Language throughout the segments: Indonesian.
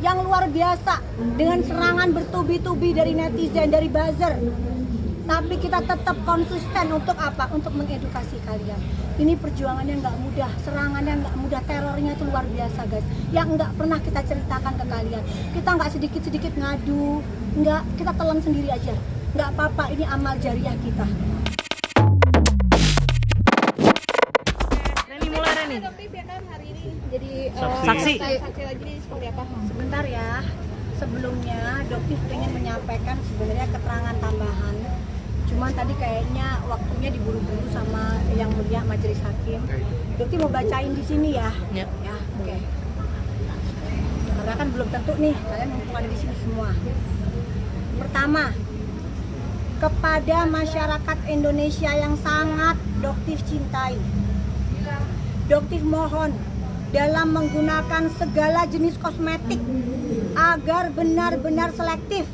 yang luar biasa dengan serangan bertubi-tubi dari netizen, dari buzzer. Tapi kita tetap konsisten untuk apa? Untuk mengedukasi kalian. Ini perjuangannya nggak mudah, serangannya nggak mudah, terornya itu luar biasa guys. Yang nggak pernah kita ceritakan ke kalian. Kita nggak sedikit-sedikit ngadu, nggak, kita telan sendiri aja. Nggak apa-apa, ini amal jariah kita. Reni mulai Reni. Dokter ya kan hari ini jadi Saksi. saksi lagi nih seperti apa? Sebentar ya, sebelumnya Dokter pengen menyampaikan sebenarnya keterangan tambahan. Cuman tadi kayaknya waktunya diburu-buru sama yang mulia majelis hakim. Dokter mau bacain di sini ya. Ya. Ya, oke. Karena kan belum tentu nih kalian mumpung ada di sini semua. Pertama, kepada masyarakat Indonesia yang sangat Dokter cintai, Dokter mohon dalam menggunakan segala jenis kosmetik agar benar-benar selektif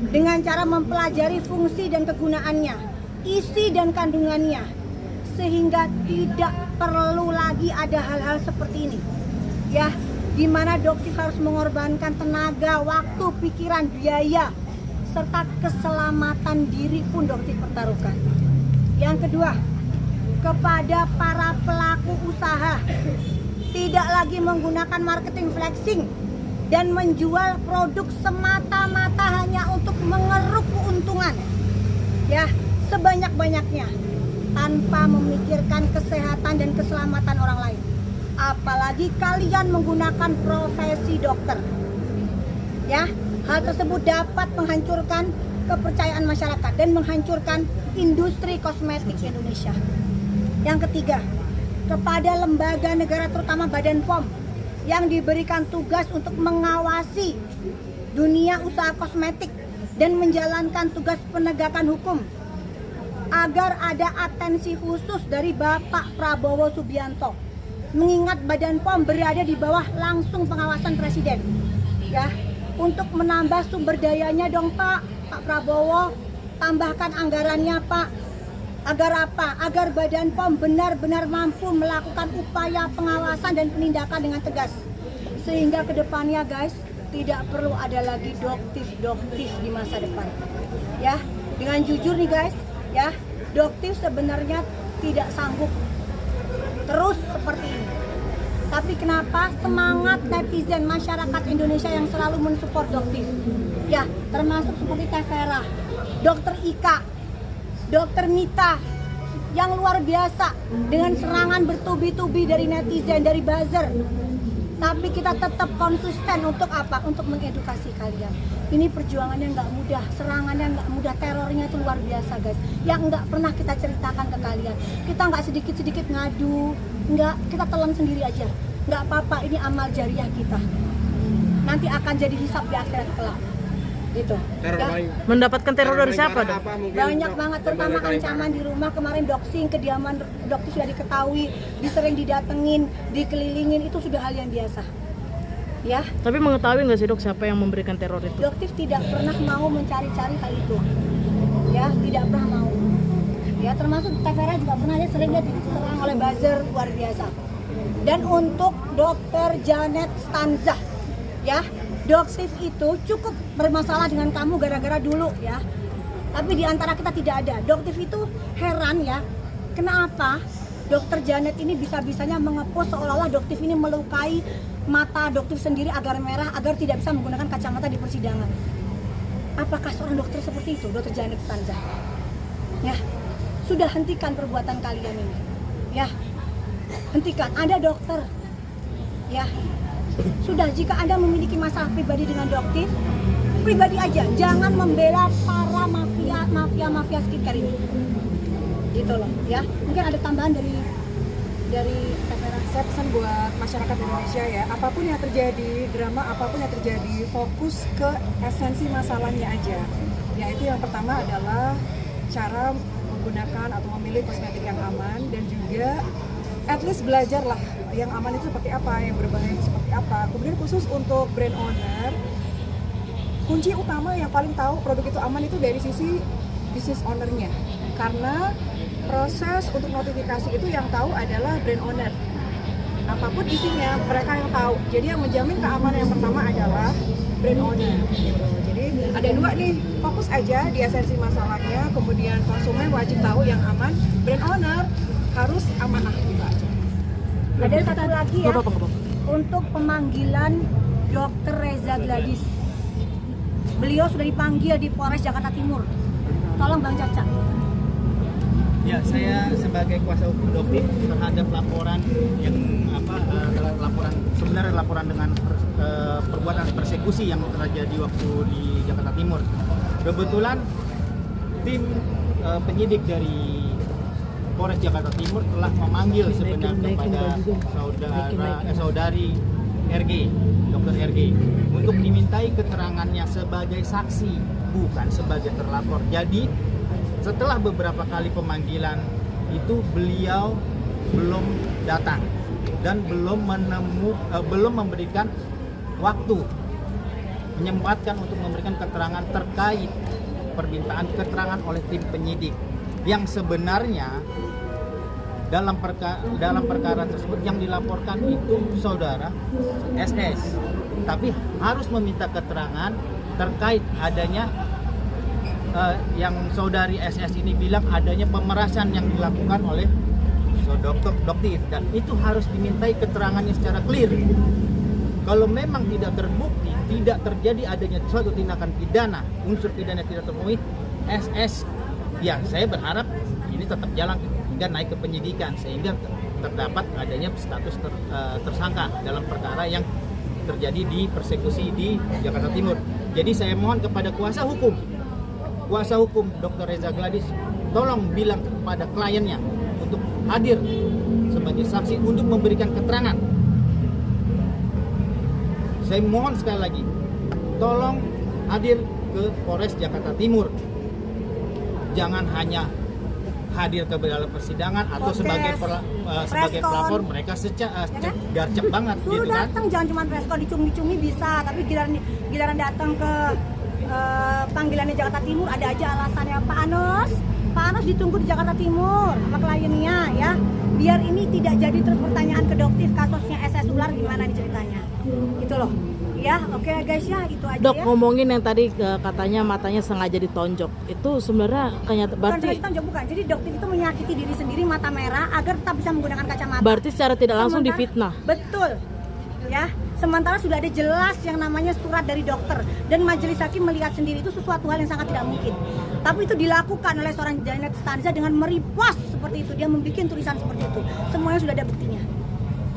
dengan cara mempelajari fungsi dan kegunaannya, isi dan kandungannya, sehingga tidak perlu lagi ada hal-hal seperti ini. Ya, di mana dokter harus mengorbankan tenaga, waktu, pikiran, biaya, serta keselamatan diri pun dokter pertaruhkan. Yang kedua, kepada para pelaku usaha, tidak lagi menggunakan marketing flexing dan menjual produk semata-mata hanya untuk mengeruk keuntungan, ya, sebanyak-banyaknya tanpa memikirkan kesehatan dan keselamatan orang lain. Apalagi kalian menggunakan profesi dokter, ya. Hal tersebut dapat menghancurkan kepercayaan masyarakat dan menghancurkan industri kosmetik Indonesia. Yang ketiga, kepada lembaga negara terutama Badan POM yang diberikan tugas untuk mengawasi dunia usaha kosmetik dan menjalankan tugas penegakan hukum, agar ada atensi khusus dari Bapak Prabowo Subianto, mengingat Badan POM berada di bawah langsung pengawasan Presiden, ya, untuk menambah sumber dayanya dong Pak Prabowo, tambahkan anggarannya Pak. Agar apa? Agar Badan POM benar-benar mampu melakukan upaya pengawasan dan penindakan dengan tegas. Sehingga kedepannya guys, tidak perlu ada lagi doktif di masa depan. Ya, dengan jujur nih guys, ya, doktif sebenarnya tidak sanggup terus seperti ini. Tapi kenapa semangat netizen masyarakat Indonesia yang selalu mensupport doktif? Ya, termasuk seperti Teh Vera, Dokter Ika, Dokter Mita, yang luar biasa dengan serangan bertubi-tubi dari netizen, dari buzzer. Tapi kita tetap konsisten untuk apa? Untuk mengedukasi kalian. Ini perjuangannya nggak mudah, serangannya nggak mudah, terornya itu luar biasa guys. Yang nggak pernah kita ceritakan ke kalian. Kita nggak sedikit-sedikit ngadu, nggak, kita telan sendiri aja. Nggak apa-apa, ini amal jariah kita. Nanti akan jadi hisab di akhirat kelak. Gitu. Ya. Mendapatkan teror dari siapa dong? Banyak banget, terutama ancaman di rumah. Kemarin doxing, kediaman dokter sudah diketahui, disering didatengin, dikelilingin, itu sudah hal yang biasa. Ya. Tapi mengetahui nggak sih dok siapa yang memberikan teror itu? Dokter tidak pernah mau mencari-cari hal itu. Ya, tidak pernah mau. Ya, termasuk Teh Vera juga pernah ya sering dia diserang oleh buzzer luar biasa. Dan untuk Dokter Janet Stanzah, ya, dokter itu cukup bermasalah dengan kamu gara-gara dulu ya. Tapi di antara kita tidak ada. Dokter itu heran ya, kenapa Dokter Janet ini bisa-bisanya mengepost seolah-olah dokter ini melukai mata dokter sendiri agar merah, agar tidak bisa menggunakan kacamata di persidangan. Apakah seorang dokter seperti itu, Dokter Janet Stanzah? Ya, sudah hentikan perbuatan kalian ini. Ya, hentikan. Anda dokter, ya. Sudah, jika Anda memiliki masalah pribadi dengan dokter, pribadi aja, jangan membela para mafia skincare ini. Gitu loh, ya. Mungkin ada tambahan dari Teh Vera. Saya pesan buat masyarakat Indonesia ya, apapun yang terjadi, drama apapun yang terjadi, fokus ke esensi masalahnya aja. Yaitu yang pertama adalah cara menggunakan atau memilih kosmetik yang aman, dan juga at least belajarlah yang aman itu seperti apa, yang berbahaya itu seperti apa. Kemudian khusus untuk brand owner, kunci utama yang paling tahu produk itu aman itu dari sisi business owner-nya. Karena proses untuk notifikasi itu yang tahu adalah brand owner. apapun isinya mereka yang tahu. Jadi yang menjamin keamanan yang pertama adalah brand owner gitu. Jadi ada dua nih, fokus aja di esensi masalahnya, kemudian konsumen wajib tahu yang aman, brand owner harus amanah juga aja. Ada satu lagi ya, Nggak apa-apa, nggak apa-apa. untuk pemanggilan Dr. Reza Gladys. Beliau sudah dipanggil di Polres Jakarta Timur. Tolong Bang Caca. Ya, saya sebagai kuasa hukum Doktif terhadap laporan yang sebenarnya laporan dengan perbuatan persekusi yang terjadi waktu di Jakarta Timur. Kebetulan tim penyidik dari Polres Jakarta Timur telah memanggil sebenarnya kepada saudari RG, Dr. RG, untuk dimintai keterangannya sebagai saksi, bukan sebagai terlapor. Jadi setelah beberapa kali pemanggilan itu beliau belum datang dan belum memberikan waktu, menyempatkan untuk memberikan keterangan terkait permintaan keterangan oleh tim penyidik yang sebenarnya dalam perkara tersebut yang dilaporkan itu saudara SS, tapi harus meminta keterangan terkait adanya yang saudari SS ini bilang adanya pemerasan yang dilakukan oleh Dr. Doktif, dan itu harus dimintai keterangannya secara clear. Kalau memang tidak terbukti, tidak terjadi adanya suatu tindakan pidana, unsur pidana tidak terpenuhi, SS, ya saya berharap ini tetap jalan hingga naik ke penyidikan sehingga terdapat adanya status tersangka dalam perkara yang terjadi di persekusi di Jakarta Timur. Jadi saya mohon kepada kuasa hukum Dr. Reza Gladys, tolong bilang kepada kliennya untuk hadir sebagai saksi untuk memberikan keterangan. Saya mohon sekali lagi, tolong hadir ke Polres Jakarta Timur. Jangan hanya hadir ke dalam persidangan atau sebagai pelapor, mereka garcep banget Suruh gitu kan. datang, jangan cuma preskon, dicumi-cumi bisa, tapi giliran datang ke panggilannya Jakarta Timur ada aja alasannya. Pak Anos ditunggu di Jakarta Timur sama kliennya ya, biar ini tidak jadi terus pertanyaan ke Doktif kasusnya SS ular gimana nih ceritanya gitu loh ya. Oke guys ya, itu aja. Dok, ya. ngomongin yang tadi katanya matanya sengaja ditonjok, itu sebenarnya kenyataan Bukan berarti sengaja tonjok, bukan. Jadi Doktif itu menyakiti diri sendiri, mata merah agar tetap bisa menggunakan kacamata. berarti secara tidak langsung Sementara- difitnah. Betul. Ya, sementara sudah ada jelas yang namanya surat dari dokter dan majelis hakim melihat sendiri itu sesuatu hal yang sangat tidak mungkin. Tapi itu dilakukan oleh seorang Janet Stanza dengan merepost seperti itu, dia membuat tulisan seperti itu. Semuanya sudah ada buktinya.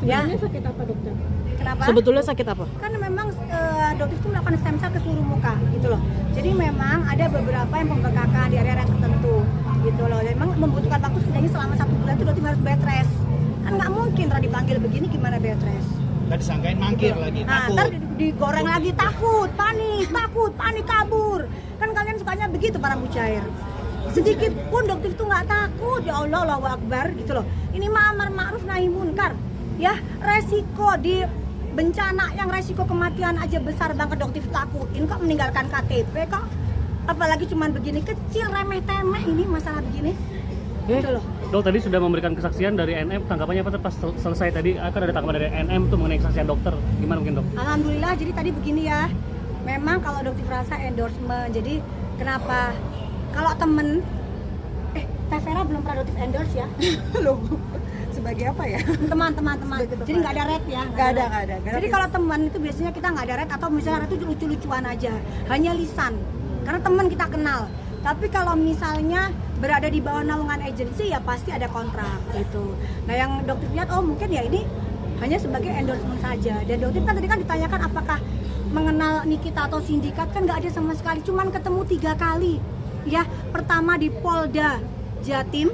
Ya. Sakit apa dokter? Kenapa? Sebetulnya sakit apa? Karena memang Dokter itu melakukan stem cell ke seluruh muka gitu loh. Jadi memang ada beberapa yang pembengkakan di area tertentu gitu loh. Memang membutuhkan waktu setidaknya selama 1 bulan itu Dokter harus bed rest. Kan nggak mungkin Ra dipanggil begini gimana bed rest. Tadi disangkain mangkir lagi, Nah, takut. ntar digoreng lagi, takut, panik, kabur. Kan kalian sukanya begitu para mujair. Sedikit pun Dokter itu nggak takut, ya Allah, Allahu Akbar gitu loh. Ini ma'amar ma'ruf nahi munkar. Ya, resiko di bencana yang resiko kematian aja besar banget Dokter takutin kok meninggalkan KTP kok. Apalagi cuman begini kecil, remeh-temeh ini masalah begini. Gitu loh. Dok, tadi sudah memberikan kesaksian dari NM, tanggapannya apa pas selesai tadi? Akan ada tanggapan dari NM tuh mengenai kesaksian dokter, gimana mungkin dok? Alhamdulillah, jadi tadi begini ya. Memang kalau Dokter rasa endorsement, jadi kenapa? Kalau temen, Teh Vera belum pernah Dokter endorse ya? Loh, sebagai apa ya? Teman-teman. Sebagai teman. Jadi nggak ada red ya? Nggak ada. Jadi kalau teman itu biasanya kita nggak ada red atau misalnya itu lucu-lucuan aja, hanya lisan. Karena teman kita kenal. Tapi kalau misalnya berada di bawah naungan agensi ya pasti ada kontrak gitu. Nah yang Dokter lihat, oh mungkin ya ini hanya sebagai endorsement saja. Dan Dokter kan tadi kan ditanyakan apakah mengenal Nikita atau sindikat, kan nggak ada sama sekali. Cuman ketemu 3 kali. Ya, pertama di Polda Jatim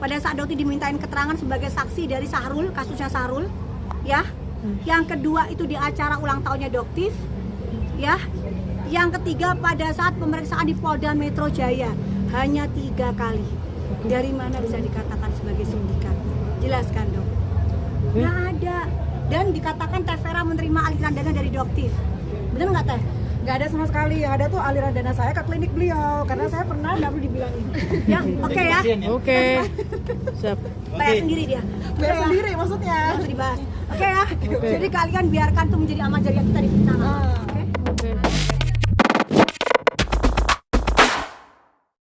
pada saat Dokter dimintain keterangan sebagai saksi dari Sahrul, kasusnya Sahrul. Ya. Yang kedua itu di acara ulang tahunnya Dokter. Ya. Yang ketiga pada saat pemeriksaan di Polda Metro Jaya, hanya 3 kali. Dari mana bisa dikatakan sebagai sindikat? Jelaskan dok. Nggak ada. Dan dikatakan Teh Vera menerima aliran dana dari Dokter. Bener nggak Teh? Nggak ada sama sekali, yang ada tuh aliran dana saya ke klinik beliau karena saya pernah double dibilangin. Ya, oke ya. Oke. Siap. Bayar sendiri dia. Bayar sendiri maksudnya. Nggak usah dibahas. Oke ya. Jadi kalian biarkan tuh menjadi amal jariah kita di fitnah.